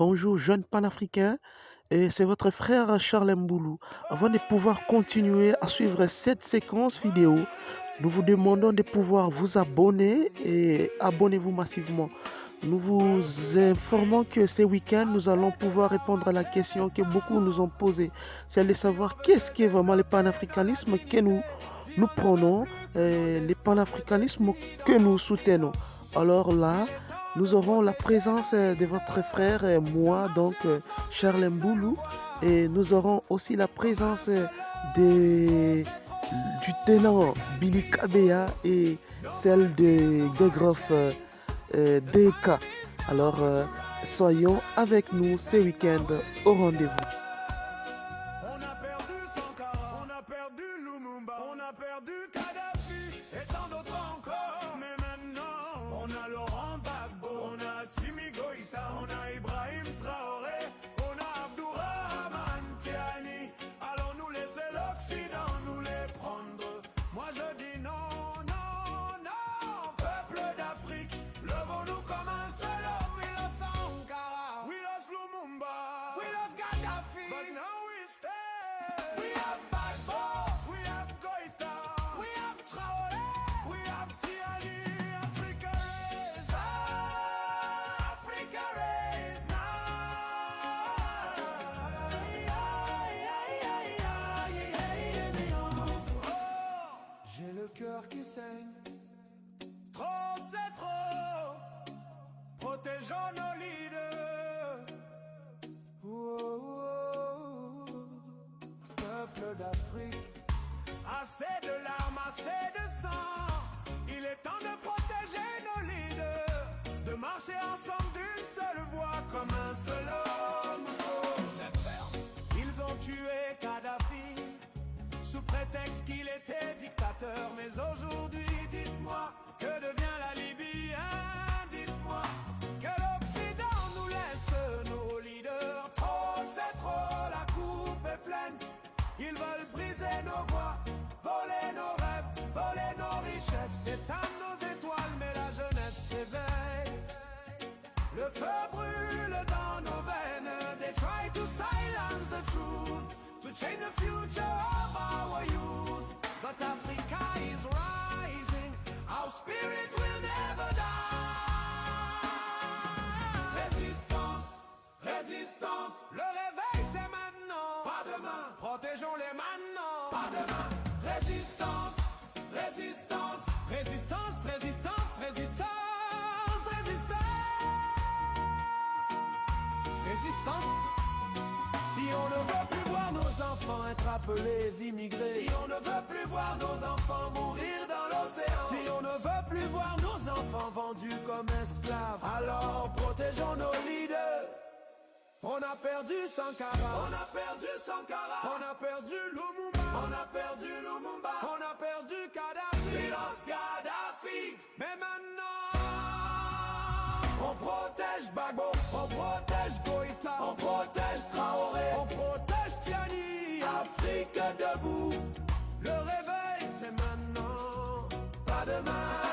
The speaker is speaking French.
Bonjour, jeunes panafricains, et c'est votre frère Charles Mboulou. Avant de pouvoir continuer à suivre cette séquence vidéo, nous vous demandons de pouvoir vous abonner et abonnez-vous massivement. Nous vous informons que ce week-end, nous allons pouvoir répondre à la question que beaucoup nous ont posée, celle de savoir qu'est-ce qui est vraiment le panafricanisme que nous prenons, le panafricanisme que nous soutenons. Alors là, nous aurons la présence de votre frère et moi, donc Charles Mboulou, et nous aurons aussi la présence du tenant Billy Kabea et celle des grosses DK. Alors, soyons avec nous ce week-end au rendez-vous. On a perdu Sankara, on a perdu Lumumba, on a perdu Kadhafi et tant d'autres encore. Mais maintenant, on a Laurent Gbagbo, on a Assimi Goïta, on a Ibrahim Traoré, on a Abdourahmane Tiani. Allons-nous laisser l'Occident nous les prendre? Moi je dis non, non, non, peuple d'Afrique, levons-nous comme un seul homme. We lost Sankara, we lost Lumumba, we lost Gaddafi, but now we stay. We have Gbagbo, we have Goïta, we have Traoré, we have Tiani. Africa is Africa is J'ai le cœur qui saigne, trop c'est trop. Protégeons nos leaders. Peuple d'Afrique, assez de larmes, assez de sang. Il est temps de protéger nos leaders, de marcher ensemble d'une seule voix comme un seul homme. C'est ferme. Ils ont tué Kadhafi sous prétexte qu'il était dictateur. Mais aujourd'hui, dites-moi, que devient la Libye, hein? Dites-moi, que l'Occident nous laisse nos leaders. Trop, c'est trop, la coupe est pleine. Ils veulent briser nos voies, voler nos rêves, voler nos richesses, éteindre nos étoiles, mais la jeunesse s'éveille. Le feu brûle dans nos veines. They try to silence the truth, to change the future of our youth. But Africa is rising, our spirit will never die. Résistance, résistance, le réveil c'est maintenant, pas demain. Protégeons-les maintenant, pas demain. Résistance, résistance, résistance, résistance, résistance, résistance. Résistance. Si on ne veut plus voir nos enfants être appelés immigrés, si on ne veut plus voir nos enfants mourir dans l'océan, si on ne veut plus voir nos enfants vendus comme esclaves, alors protégeons nos leaders. On a perdu Sankara, on a perdu Sankara, on a perdu Lumumba, on a perdu Lumumba, on a perdu Kadhafi, we lost Gaddafi. Mais maintenant, on protège Gbagbo, on protège Goïta, on protège Traoré, on protège Tiani. Afrique debout, le réveil c'est maintenant, pas demain.